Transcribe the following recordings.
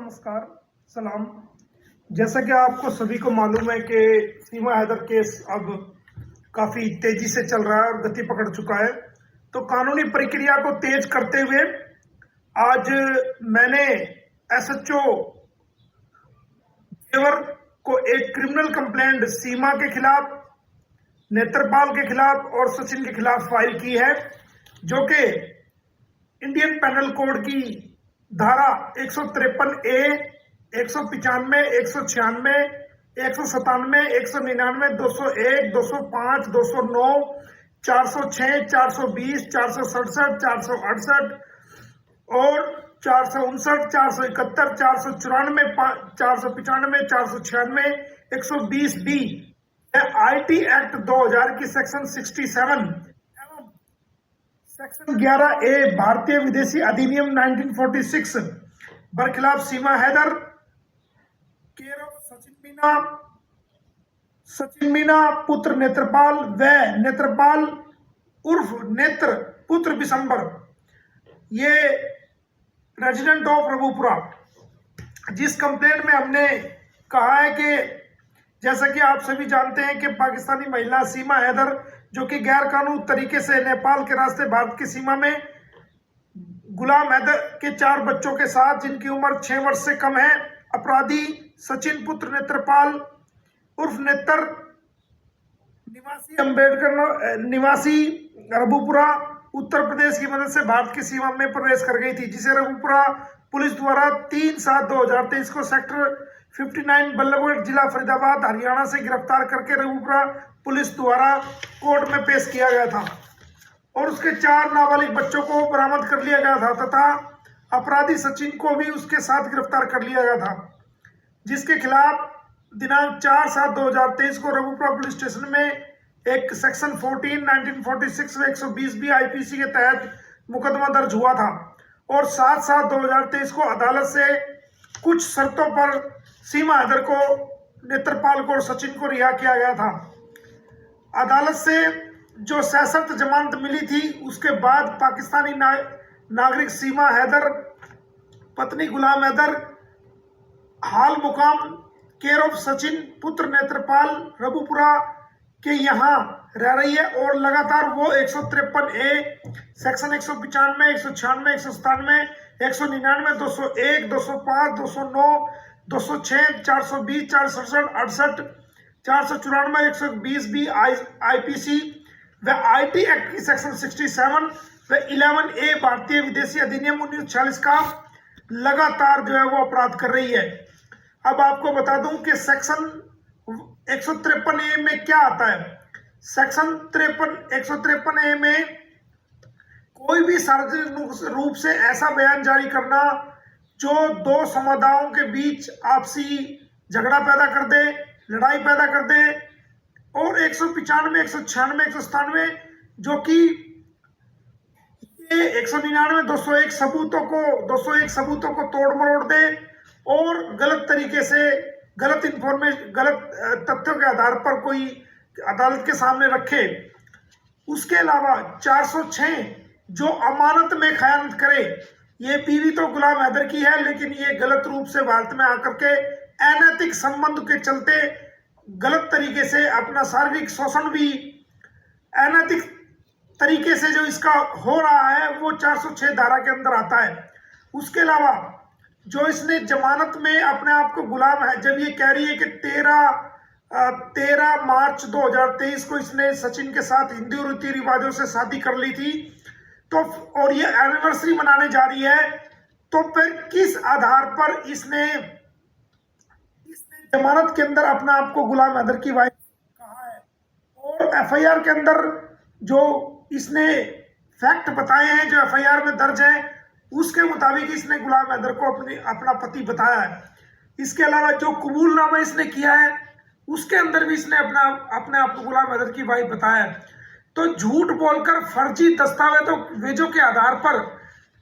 नमस्कार, सलाम। जैसा कि आपको सभी को मालूम है कि सीमा हैदर केस अब काफ़ी तेज़ी से चल रहा है और गति पकड़ चुका है। तो कानूनी प्रक्रिया को तेज करते हुए आज मैंने एसएचओ जेवर को एक क्रिमिनल कंप्लेंट सीमा के खिलाफ, नेत्रपाल के खिलाफ और सचिन के खिलाफ फाइल की है, जो कि इंडियन पैनल कोड की धारा 153A, 195, 196, 197, 199, 201, 205, 209, 406, 420, 467, 468 और 459, 471, 494, 495, 496, 120B IT एक्ट 2000 की सेक्शन 67 सेक्शन 11A भारतीय विदेशी अधिनियम 1946 बरखिलाफ सीमा हैदर केर ऑफ सचिन मीना पुत्र नेत्रपाल व नेत्रपाल उर्फ नेत्र पुत्र बिशंबर, ये रेजिडेंट ऑफ रघुपुरा। जिस कंप्लेंट में हमने कहा है कि जैसा कि आप सभी जानते हैं कि पाकिस्तानी महिला सीमा हैदर, जो कि गैर कानूनी तरीके से नेपाल के रास्ते भारत की सीमा में गुलाम हैदर के 4 बच्चों के साथ, जिनकी उम्र 6 वर्ष से कम है, अपराधी सचिन पुत्र नेत्रपाल उर्फ नेत्र निवासी रघुपुरा उत्तर प्रदेश की मदद से भारत की सीमा में प्रवेश कर गई थी, जिसे रघुपुरा पुलिस द्वारा 3/7/2023 को सेक्टर 59 बल्लभगढ़ जिला फरीदाबाद हरियाणा से गिरफ्तार करके रघुपुरा पुलिस द्वारा कोर्ट में पेश किया गया था और उसके 4 नाबालिग बच्चों को बरामद कर लिया गया था तथा अपराधी सचिन को भी उसके साथ गिरफ्तार कर लिया गया था, जिसके खिलाफ दिनांक 4/7/2023 को रघुपुरा पुलिस स्टेशन में एक सेक्शन 14 1946 व 120B IPC के तहत मुकदमा दर्ज हुआ था और 7/7/2023 को अदालत से कुछ शर्तों पर सीमा हैदर को, नेत्रपाल को और सचिन को रिहा किया गया था। अदालत से जो सशर्त जमानत मिली थी, उसके बाद पाकिस्तानी नागरिक सीमा हैदर पत्नी गुलाम हैदर हाल मुकाम केयर ऑफ सचिन पुत्र नेत्रपाल रघुपुरा के यहाँ रह रही है और लगातार वो 153A सेक्शन 195, 196, 197, 199, 201, 205, 209, 206, 420, 467, 68, 494, 120B IPC व IT एक्ट की सेक्शन 67 व 11A भारतीय विदेशी अधिनियम 1946 का लगातार जो है वो अपराध कर रही है। अब आपको बता दूं कि सेक्शन 153A में क्या आता है। सेक्शन 153A में कोई भी सार्वजनिक रूप से ऐसा बयान जारी करना जो 2 समुदायों के बीच आपसी झगड़ा पैदा कर दे, लड़ाई पैदा कर दे, और 195, 196, 197 जो कि 199, 201 सबूतों को तोड़ मरोड़ दे और गलत तरीके से गलत तथ्यों के आधार पर कोई अदालत के सामने रखे। उसके अलावा 406 जो अमानत में खयानत करे, ये पीढ़ी तो गुलाम हैदर की है, लेकिन ये गलत रूप से भारत में आकर के अनैतिक संबंध के चलते गलत तरीके से अपना शारीरिक शोषण भी अनैतिक तरीके से जो इसका हो रहा है वो 406 धारा के अंदर आता है। उसके अलावा जो इसने जमानत में अपने आप को गुलाम है, जब ये कह रही है कि 13 मार्च 2023 को इसने सचिन के साथ हिंदू रीति रिवाजों से शादी कर ली थी, तो और ये एनिवर्सरी मनाने जा रही है, तो फिर किस आधार पर इसने जमानत के अंदर अपना आप को गुलाम हैदर की वाइफ कहा है और FIR के अंदर जो इसने फैक्ट बताए हैं, जो FIR में दर्ज है, उसके मुताबिक इसने गुलाम हैदर को अपना पति बताया है। इसके अलावा जो कबूलनामा इसने किया है, उसके अंदर भी इसने अपने आप को गुलाम हैदर की वाइफ बताया है। तो झूठ बोलकर फर्जी दस्तावेजों के आधार पर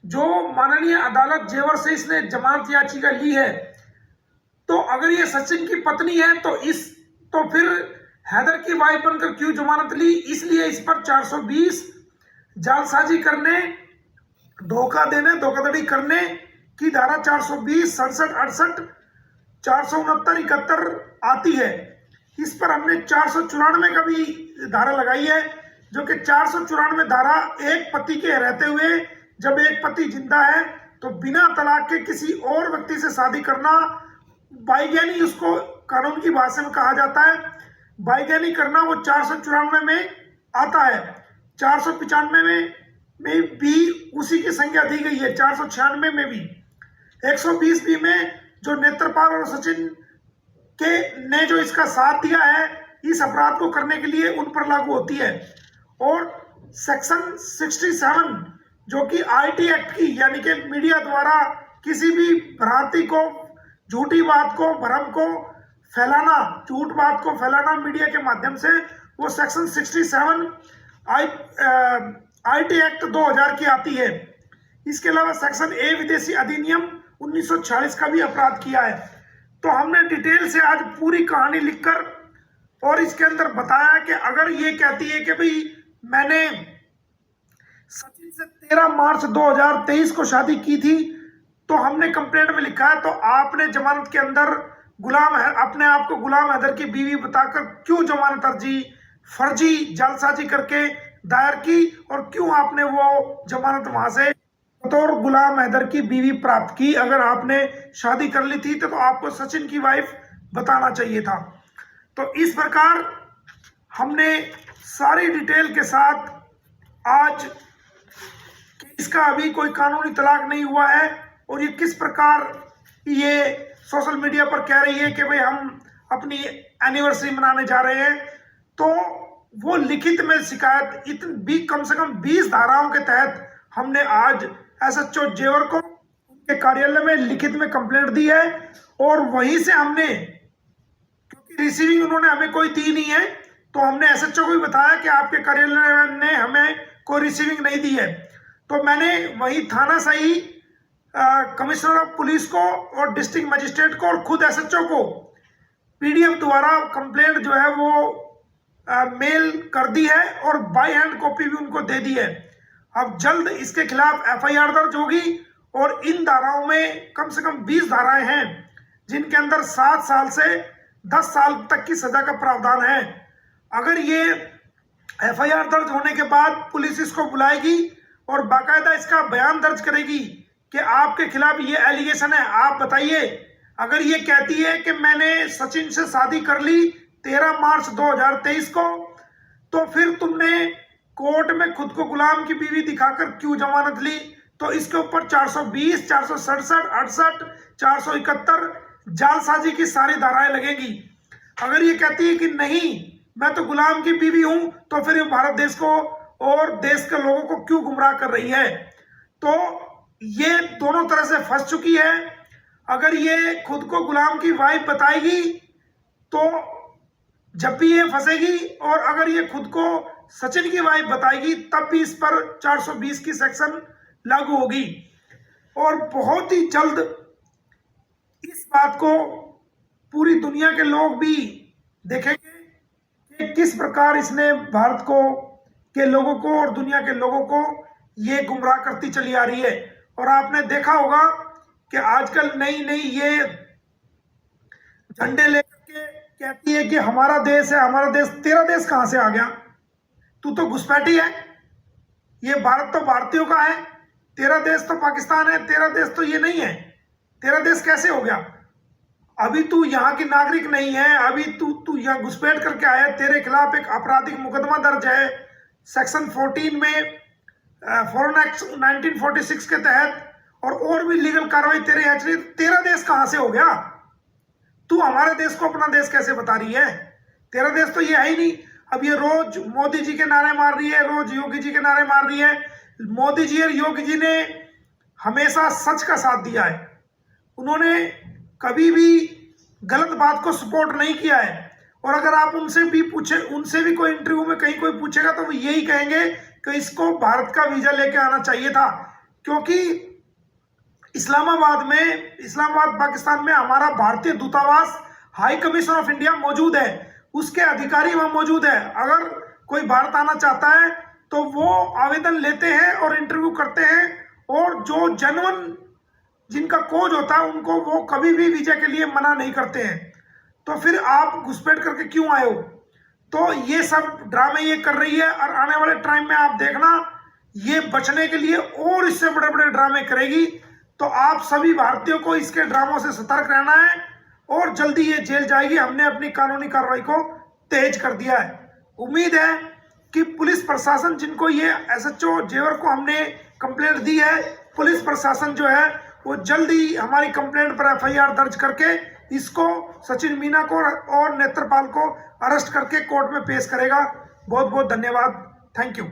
जो माननीय अदालत जेवर से इसने जमानत याचिका ली है, तो अगर ये सचिन की पत्नी है तो फिर हैदर की वाइफ बनकर क्यों जमानत ली? इसलिए इस पर 420 जालसाजी करने, धोखा देने, धोखाधड़ी करने की धारा 420, 67, 68, 469, 71 आती है। इस पर हमने 494 का भी धारा लगाई है, जो कि 494 धारा एक पति के रहते हुए जब एक पति जिंदा है तो बिना तलाक के किसी और व्यक्ति से शादी करना बाईगानी उसको कानून की भाषा में कहा जाता है। बाईगानी करना वो 494 में आता है। 495 में भी उसी की संज्ञा दी गई है, 496 में भी। 120 बी में जो नेत्रपाल और सचिन के ने जो इसका साथ दिया है इस अपराध को करने के लिए, उन पर लागू होती है। और सेक्शन 67 जो कि आईटी एक्ट की, यानी कि मीडिया द्वारा किसी भी भ्रांति को, झूठी बात को, भ्रम को फैलाना, झूठ बात को फैलाना मीडिया के माध्यम से, वो सेक्शन 67 आईटी एक्ट 2000 की आती है। इसके अलावा सेक्शन ए विदेशी अधिनियम 1946 का भी अपराध किया है। तो हमने डिटेल से आज पूरी कहानी लिखकर और इसके अंदर बताया कि अगर ये कहती है कि भाई मैंने सचिन से 13 मार्च 2023 को शादी की थी, तो हमने कंप्लेंट में लिखा है तो आपने जमानत के अंदर अपने आप को गुलाम हैदर की बीवी बताकर क्यों जमानत अर्जी फर्जी जालसाजी करके दायर की, और क्यों आपने वो जमानत वहां से बतौर गुलाम हैदर की बीवी प्राप्त की? अगर आपने शादी कर ली थी तो आपको सचिन की वाइफ बताना चाहिए था। तो इस प्रकार हमने सारी डिटेल के साथ आज इसका अभी कोई कानूनी तलाक नहीं हुआ है और ये किस प्रकार ये सोशल मीडिया पर कह रही है कि भाई हम अपनी एनिवर्सरी मनाने जा रहे हैं, तो वो लिखित में शिकायत भी कम से कम 20 धाराओं के तहत हमने आज एसएचओ जेवर को उनके कार्यालय में लिखित में कंप्लेंट दी है। और वहीं से हमने, क्योंकि रिसीविंग उन्होंने हमें कोई दी नहीं है, तो हमने एसएचओ को भी बताया कि आपके कार्यालय ने हमें कोई रिसीविंग नहीं दी है। तो मैंने वही थाना सही कमिश्नर ऑफ पुलिस को और डिस्ट्रिक्ट मजिस्ट्रेट को और खुद एसएचओ को पीडीएफ द्वारा कंप्लेंट जो है वो मेल कर दी है और बाय हैंड कॉपी भी उनको दे दी है। अब जल्द इसके खिलाफ एफआईआर दर्ज होगी और इन धाराओं में कम से कम 20 धाराएं हैं जिनके अंदर 7 साल से 10 साल तक की सजा का प्रावधान है। अगर ये एफआईआर दर्ज होने के बाद पुलिस इसको बुलाएगी और बाकायदा इसका बयान दर्ज करेगी कि आपके खिलाफ ये एलिगेशन है, आप बताइए। अगर ये कहती है कि मैंने सचिन से शादी कर ली 13 मार्च 2023 को, तो फिर तुमने कोर्ट में खुद को गुलाम की बीवी दिखाकर क्यों जमानत ली? तो इसके ऊपर 420, 467, 68, 471 जालसाजी की सारी धाराएं लगेगी। अगर ये कहती है कि नहीं मैं तो गुलाम की बीवी हूं, तो फिर ये भारत देश को और देश के लोगों को क्यों गुमराह कर रही है? तो ये दोनों तरह से फंस चुकी है। अगर ये खुद को गुलाम की वाइफ बताएगी तो जब भी ये फंसेगी, और अगर ये खुद को सचिन की वाइफ बताएगी तब भी इस पर 420 की सेक्शन लागू होगी। और बहुत ही जल्द इस बात को पूरी दुनिया के लोग भी देखेंगे कि किस प्रकार इसने भारत को के लोगों को और दुनिया के लोगों को ये गुमराह करती चली आ रही है। और आपने देखा होगा कि आजकल नई नई ये झंडे लेकर के कहती है कि हमारा देश है, हमारा देश। तेरा देश कहां से आ गया? तू तो घुसपैठी है। ये भारत तो भारतीयों का है, तेरा देश तो पाकिस्तान है, तेरा देश तो ये नहीं है। तेरा देश कैसे हो गया? अभी तू यहाँ की नागरिक नहीं है, अभी तू यहाँ घुसपैठ करके आया। तेरे खिलाफ एक आपराधिक मुकदमा दर्ज है सेक्शन 14 में फॉरेन एक्ट 1946 के तहत, और भी लीगल कार्रवाई तेरे यहाँ चली। तेरा देश कहां से हो गया? तू हमारे देश को अपना देश कैसे बता रही है? तेरा देश तो ये है ही नहीं। अब ये रोज मोदी जी के नारे मार रही है, रोज योगी जी के नारे मार रही है। मोदी जी और योगी जी ने हमेशा सच का साथ दिया है, उन्होंने कभी भी गलत बात को सपोर्ट नहीं किया है। और अगर आप उनसे भी कोई इंटरव्यू में कहीं कोई पूछेगा तो वो यही कहेंगे कि इसको भारत का वीजा लेके आना चाहिए था, क्योंकि इस्लामाबाद पाकिस्तान में हमारा भारतीय दूतावास हाई कमीशन ऑफ इंडिया मौजूद है, उसके अधिकारी वहां मौजूद है। अगर कोई भारत आना चाहता है तो वो आवेदन लेते हैं और इंटरव्यू करते हैं, और जो जेन्युइन जिनका कोच होता है उनको वो कभी भी वीजा के लिए मना नहीं करते हैं, तो फिर आप घुसपैठ करके क्यों आए हो? तो ये सब ड्रामे ये कर रही है और आने वाले टाइम में आप देखना ये बचने के लिए और इससे बड़े बड़े ड्रामे करेगी। तो आप सभी भारतीयों को इसके ड्रामों से सतर्क रहना है और जल्दी ये जेल जाएगी। हमने अपनी कानूनी कार्रवाई को तेज कर दिया है। उम्मीद है कि पुलिस प्रशासन, जिनको ये एसएचओ जेवर को हमने कंप्लेंट दी है, पुलिस प्रशासन जो है वो जल्दी हमारी कंप्लेंट पर एफआईआर दर्ज करके इसको, सचिन मीना को और नेत्रपाल को अरेस्ट करके कोर्ट में पेश करेगा। बहुत बहुत धन्यवाद। Thank you.